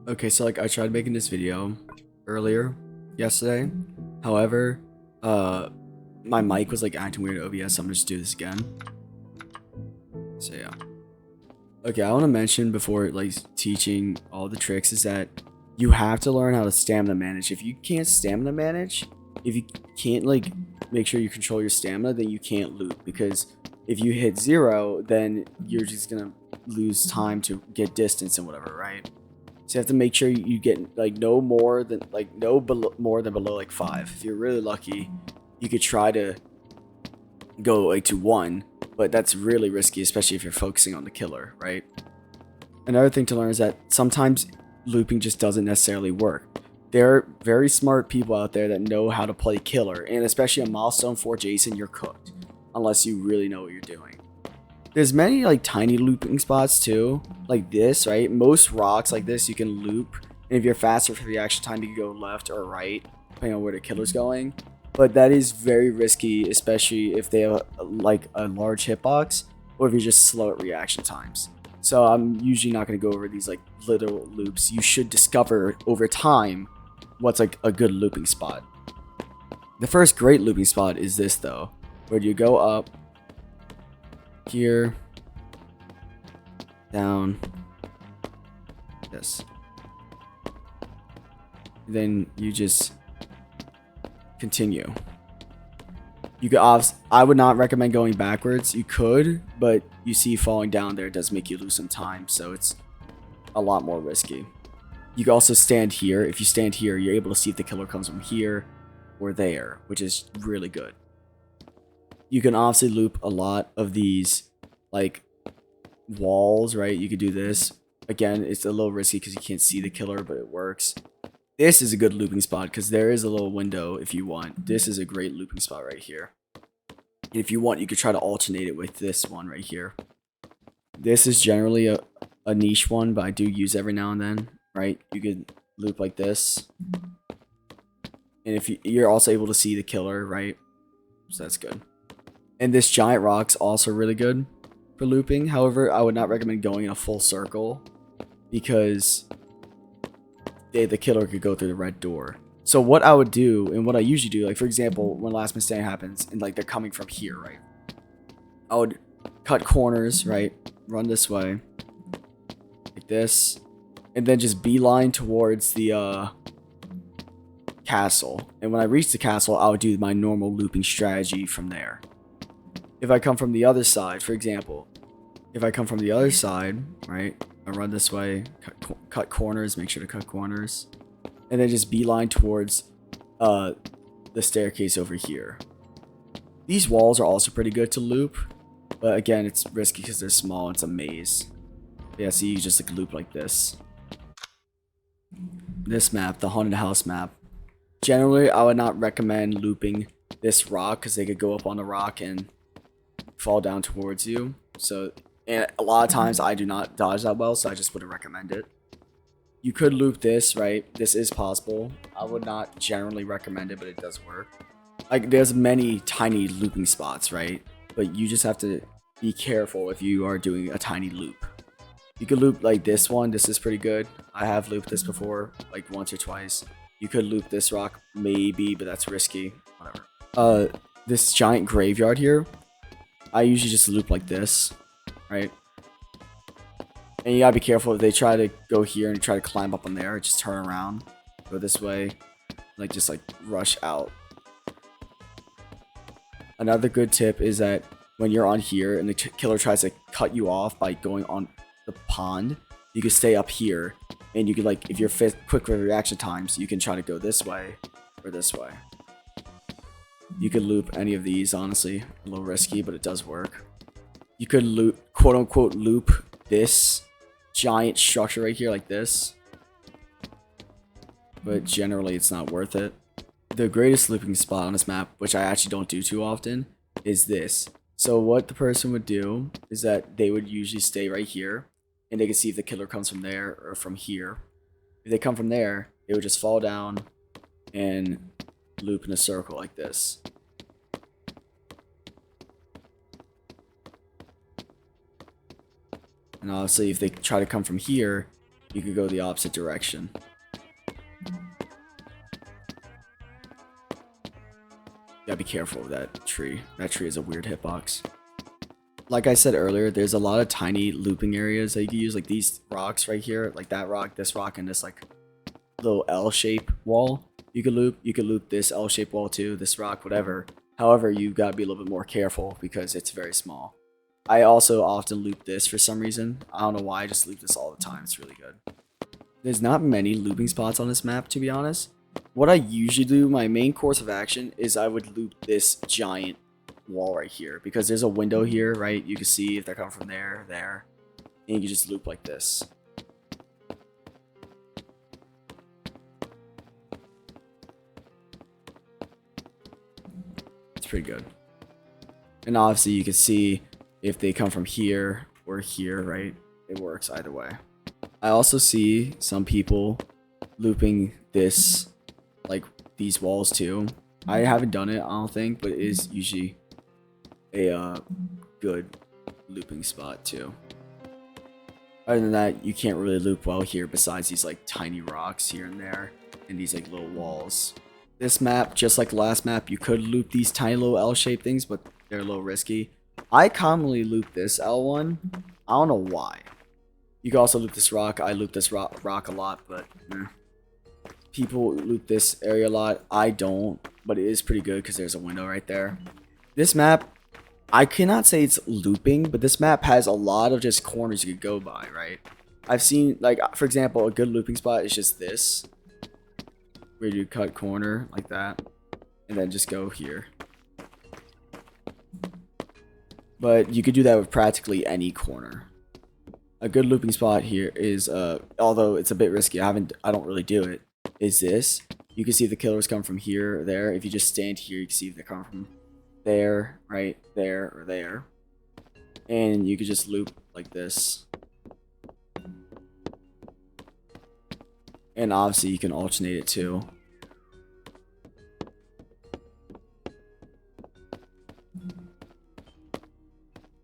Okay, so like I tried making this video earlier yesterday. However, uh my mic was like acting weird in OBS, so I'm gonna just do this again. So yeah. Okay, I want to mention before like teaching all the tricks is that you have to learn how to stamina manage. If you can't stamina manage, if you can't like make sure you control your stamina, then you can't loot, because if you hit 0, then you're just gonna lose time to get distance and whatever, right? So you have to make sure you get like more than below like 5. If you're really lucky, you could try to go like to 1, but that's really risky, especially if you're focusing on the killer, right? Another thing to learn is that sometimes looping just doesn't necessarily work. There are very smart people out there that know how to play killer, and especially on Milestone 4 Jason, you're cooked unless you really know what you're doing. There's many like tiny looping spots too, like this, right? Most rocks like this you can loop, and if you're faster for reaction time, you can go left or right, depending on where the killer's going. But that is very risky, especially if they have like a large hitbox, or if you're just slow at reaction times. So I'm usually not going to go over these like little loops. You should discover over time what's like a good looping spot. The first great looping spot is this though, where you go up here, down, this. Then you just continue. You could I would not recommend going backwards. You could, but you see falling down there does make you lose some time, so it's a lot more risky. You can also stand here. If you stand here, you're able to see if the killer comes from here or there, which is really good. You can obviously loop a lot of these like walls, right? You could do this. Again, it's a little risky because you can't see the killer, but it works. This is a good looping spot because there is a little window if you want. This is a great looping spot right here. And if you want, you could try to alternate it with this one right here. This is generally a niche one, but I do use every now and then, right? You could loop like this. And if you're also able to see the killer, right? So that's good. And this giant rock's also really good for looping. However, I would not recommend going in a full circle because the killer could go through the red door. So what I would do, and what I usually do, like for example, when Last Man Standing happens, and like they're coming from here, right? I would cut corners, right? Run this way, like this, and then just beeline towards the castle. And when I reach the castle, I would do my normal looping strategy from there. If I come from the other side, for example, if I come from the other side, right? I run this way, cut corners, make sure to cut corners, and then just beeline towards the staircase over here. These walls are also pretty good to loop, but again, it's risky because they're small. It's a maze. Yeah, so you just like loop like this. This map, the haunted house map. Generally, I would not recommend looping this rock because they could go up on the rock and fall down towards you. So, and a lot of times I do not dodge that well, so I just wouldn't recommend it. You could loop this, right? This is possible. I would not generally recommend it, but it does work. Like, there's many tiny looping spots, right? But you just have to be careful if you are doing a tiny loop. You could loop like this one. This is pretty good. I have looped this before, like once or twice. You could loop this rock, maybe, but that's risky. Whatever. This giant graveyard here, I usually just loop like this, right? And you gotta be careful if they try to go here and try to climb up on there, just turn around, go this way, like just like rush out. Another good tip is that when you're on here and the killer tries to cut you off by going on the pond, you can stay up here, and you can like, if you're quick with reaction times, you can try to go this way or this way. You could loop any of these, honestly. A little risky, but it does work. You could loop, quote unquote, loop this giant structure right here like this. But generally, it's not worth it. The greatest looping spot on this map, which I actually don't do too often, is this. So what the person would do is that they would usually stay right here, and they can see if the killer comes from there or from here. If they come from there, they would just fall down and loop in a circle like this. And obviously if they try to come from here, you could go the opposite direction. Gotta be careful of that tree. That tree is a weird hitbox. Like I said earlier, there's a lot of tiny looping areas that you can use, like these rocks right here, like that rock, this rock, and this like little L-shape wall. You could loop this L-shaped wall too, this rock, whatever. However, you gotta be a little bit more careful because it's very small. I also often loop this for some reason. I don't know why, I just loop this all the time. It's really good. There's not many looping spots on this map, to be honest. What I usually do, my main course of action, is I would loop this giant wall right here because there's a window here, right? You can see if they're coming from there, and you can just loop like this. It's pretty good. And obviously you can see if they come from here or here, right? It works either way. I also see some people looping this, like these walls too. I haven't done it, I don't think, but it is usually a good looping spot too. Other than that, you can't really loop well here besides these like tiny rocks here and there and these like little walls. This map, just like the last map, you could loop these tiny little L-shaped things, but they're a little risky. I commonly loop this L1. I don't know why. You can also loop this rock. I loop this rock a lot, but people loop this area a lot. I don't, but it is pretty good because there's a window right there. This map, I cannot say it's looping, but this map has a lot of just corners you could go by, right? I've seen, like, for example, a good looping spot is just this, where you cut corner like that, and then just go here. But you could do that with practically any corner. A good looping spot here is, although it's a bit risky, I don't really do it, is this. You can see if the killers come from here or there. If you just stand here, you can see if they come from there, right there, or there. And you could just loop like this. And obviously you can alternate it too.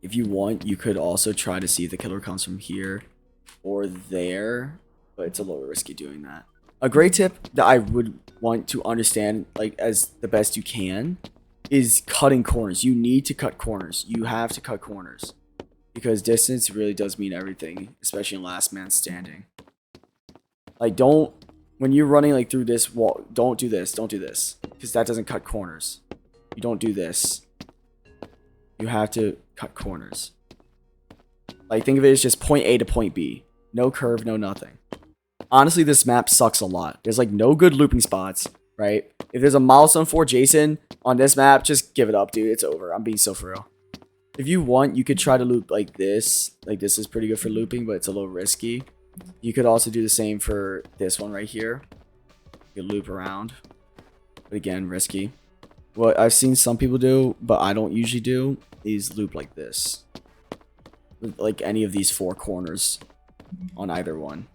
If you want, you could also try to see if the killer comes from here or there, but it's a little risky doing that. A great tip that I would want to understand, like, as the best you can, is cutting corners. You need to cut corners. You have to cut corners because distance really does mean everything, especially in last man standing. Like, when you're running like through this wall, don't do this, because that doesn't cut corners. You don't do this. You have to cut corners. Like, think of it as just point A to point B. No curve, no nothing. Honestly, this map sucks a lot. There's like no good looping spots, right? If there's a milestone for Jason on this map, just give it up, dude. It's over. I'm being so for real. If you want, you could try to loop like this. Like, this is pretty good for looping, but it's a little risky. You could also do the same for this one right here. You could loop around. But again, risky. What I've seen some people do, but I don't usually do, is loop like this. Like any of these four corners on either one.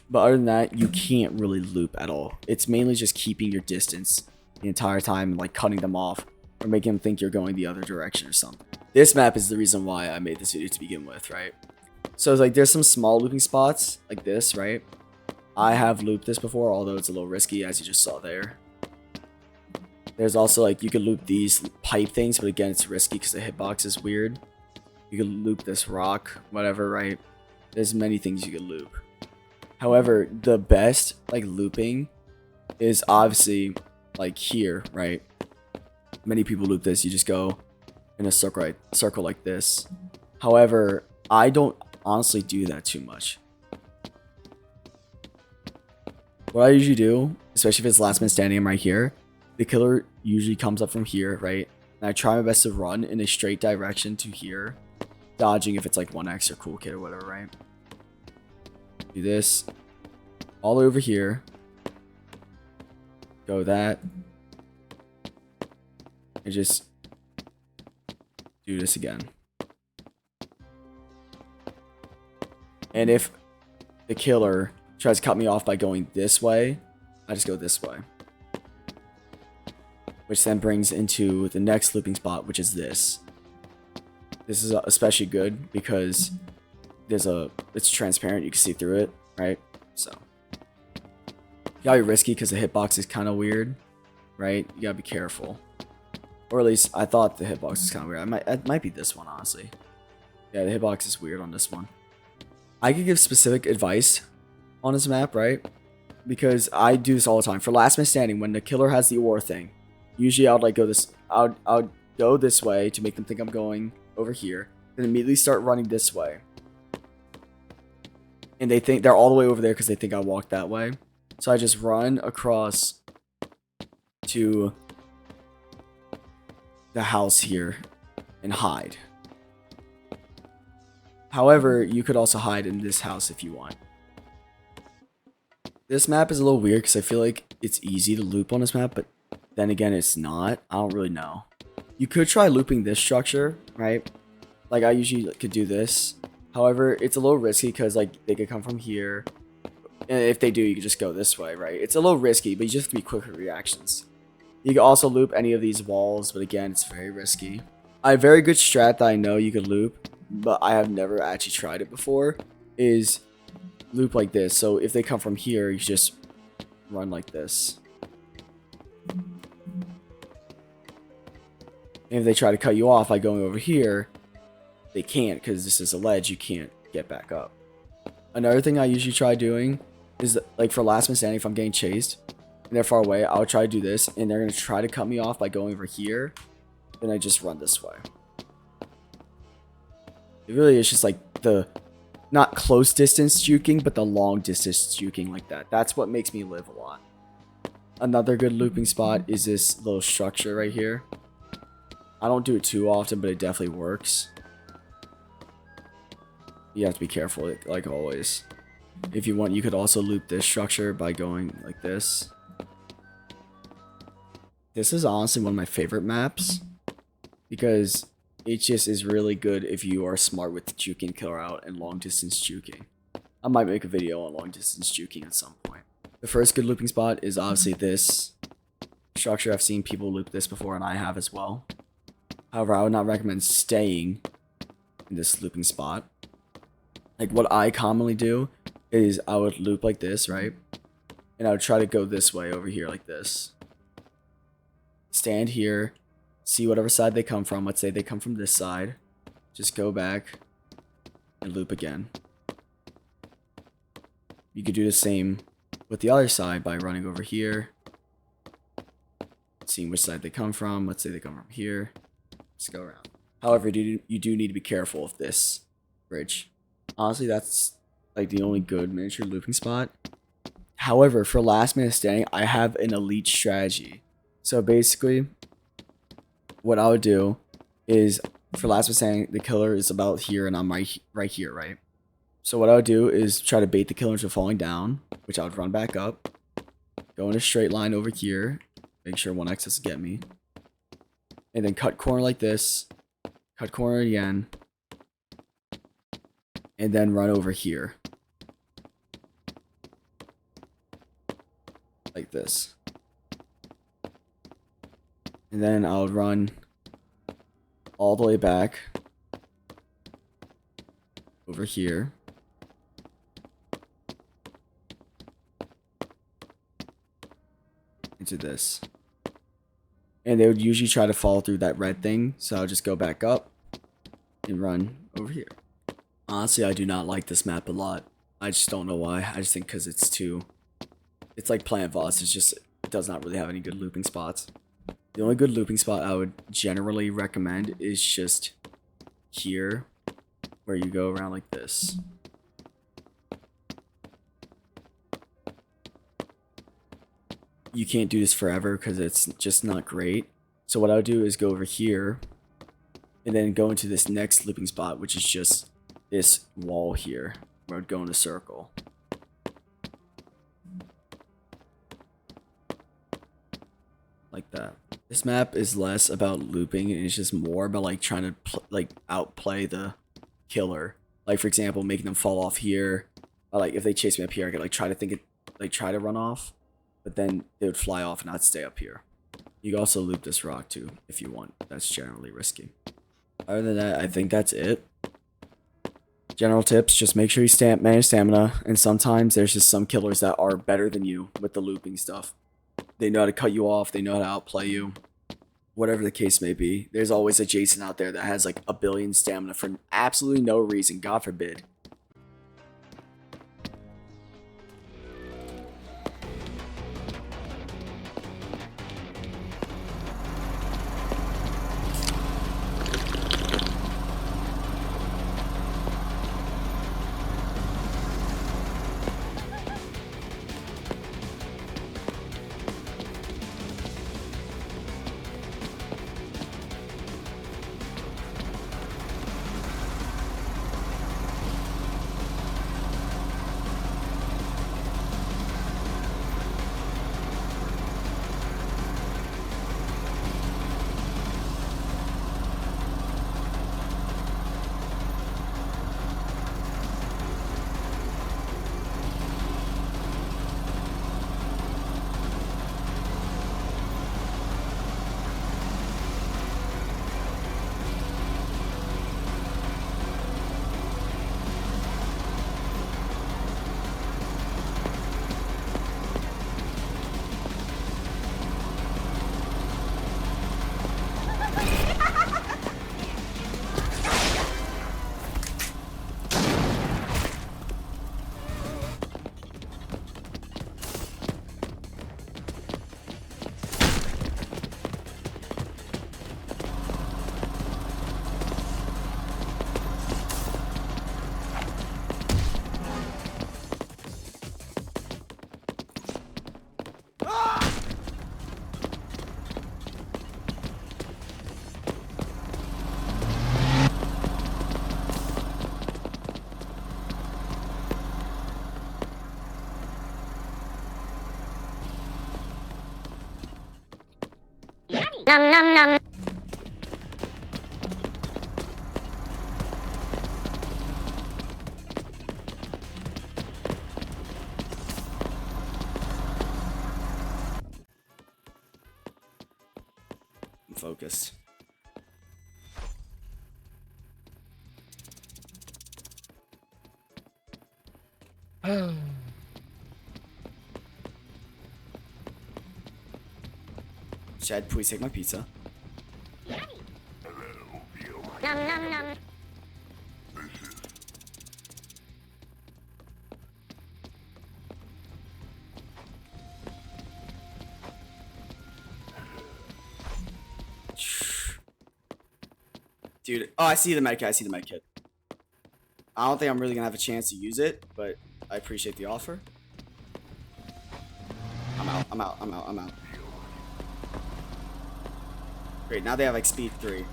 But other than that, you can't really loop at all. It's mainly just keeping your distance the entire time and like cutting them off or making them think you're going the other direction or something. This map is the reason why I made this video to begin with, right? So it's like there's some small looping spots like this, right? I have looped this before, although it's a little risky, as you just saw there. There's also like, you could loop these pipe things, but again, it's risky because the hitbox is weird. You could loop this rock, whatever, right? There's many things you could loop. However, the best like looping is obviously like here, right? Many people loop this. You just go in a circle like this. However, I don't honestly do that too much. What I usually do, especially if it's last man standing, I'm right here. The killer usually comes up from here, right? And I try my best to run in a straight direction to here, dodging if it's like 1x or cool kid or whatever, right? Do this all over here. Go that. And just do this again. And if the killer tries to cut me off by going this way, I just go this way. Which then brings into the next looping spot, which is this. This is especially good because it's transparent, you can see through it. right? So you gotta be risky because the hitbox is kind of weird, right? You gotta be careful. Or at least I thought the hitbox was kind of weird. It might be this one, honestly. Yeah, the hitbox is weird on this one. I could give specific advice on this map, right? Because I do this all the time. For Last Man Standing, when the killer has the ore thing, usually I would like go this. I would go this way to make them think I'm going over here, then immediately start running this way, and they think they're all the way over there because they think I walked that way. So I just run across to the house here and hide. However, you could also hide in this house if you want. This map is a little weird because I feel like it's easy to loop on this map, but then again, it's not. I don't really know. You could try looping this structure, right? Like I usually could do this. However, it's a little risky because like they could come from here. And if they do, you can just go this way, right? It's a little risky, but you just have to be quick with reactions. You can also loop any of these walls, but again, it's very risky. I have a very good strat that I know you could loop, but I have never actually tried it before, is loop like this. So if they come from here, you just run like this. And if they try to cut you off by going over here, they can't because this is a ledge. You can't get back up. Another thing I usually try doing is like for Last Man Standing, if I'm getting chased and they're far away, I'll try to do this and they're going to try to cut me off by going over here. Then I just run this way. It really is just like the not close distance juking, but the long distance juking like that. That's what makes me live a lot. Another good looping spot is this little structure right here. I don't do it too often, but it definitely works. You have to be careful, like always. If you want, you could also loop this structure by going like this. This is honestly one of my favorite maps because it just is really good if you are smart with juking killer out and long distance juking. I might make a video on long distance juking at some point. The first good looping spot is obviously this structure. I've seen people loop this before and I have as well. However, I would not recommend staying in this looping spot. Like what I commonly do is I would loop like this, right? And I would try to go this way over here like this. Stand here, see whatever side they come from. Let's say they come from this side. Just go back and loop again. You could do the same with the other side by running over here. Seeing which side they come from. Let's say they come from here. Just go around. However, you do need to be careful of this bridge. Honestly, that's like the only good miniature looping spot. However, for Last Man Standing, I have an elite strategy. So basically, what I would do is for Last Man Standing, the killer is about here and I'm right here, right? So what I would do is try to bait the killer into falling down, which I would run back up, go in a straight line over here, make sure 1x doesn't get me, and then cut corner like this, cut corner again, and then run over here. Like this. And then I'll run all the way back over here. Into this. And they would usually try to fall through that red thing, so I'll just go back up and run over here. Honestly, I do not like this map a lot. I just don't know why. I just think because it's like Planet Voss. It does not really have any good looping spots. The only good looping spot I would generally recommend is just here, where you go around like this. You can't do this forever because it's just not great. So what I would do is go over here and then go into this next looping spot, which is just this wall here, where I'd go in a circle. Like that. This map is less about looping and it's just more about like trying to outplay the killer. Like for example, making them fall off here. Or, like if they chase me up here, I could like try to run off, but then they would fly off and I'd stay up here. You can also loop this rock too if you want. That's generally risky. Other than that, I think that's it. General tips, just make sure you manage stamina, and sometimes there's just some killers that are better than you with the looping stuff. They know how to cut you off, they know how to outplay you. Whatever the case may be, there's always a Jason out there that has like a billion stamina for absolutely no reason, God forbid. Nom nom nom. I'm focused. Chad, please take my pizza. Nom nom nom. Dude, oh, I see the medkit. I see the medkit. I don't think I'm really gonna have a chance to use it, but I appreciate the offer. I'm out. I'm out. I'm out. I'm out. Great. Now they have like speed 3.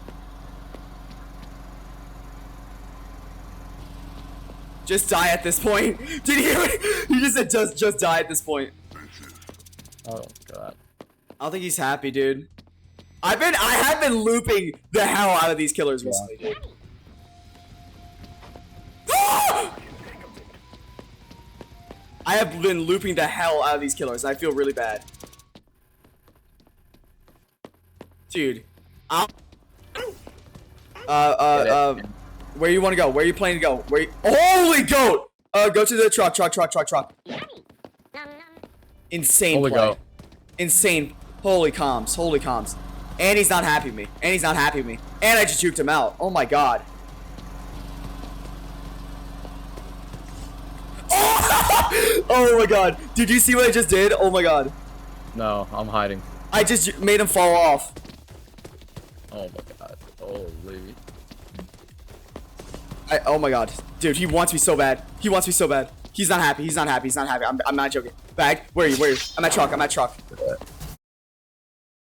Just die at this point. Did you hear it? He just said just die at this point. Oh god. I don't think he's happy, dude. I have been looping the hell out of these killers recently, dude. I have been looping the hell out of these killers, and I feel really bad. Dude. Where you want to go? Where are you planning to go? Holy goat! Go to the truck. Insane Holy play. goat. Insane. Holy comms. And he's not happy with me. And I just juked him out. Oh my god. Oh my god. Did you see what I just did? Oh my god. No, I'm hiding. I just made him fall off. Oh my god. Holy. Oh my god. Dude, he wants me so bad. He's not happy. I'm not joking. Bag, where are you? I'm at truck.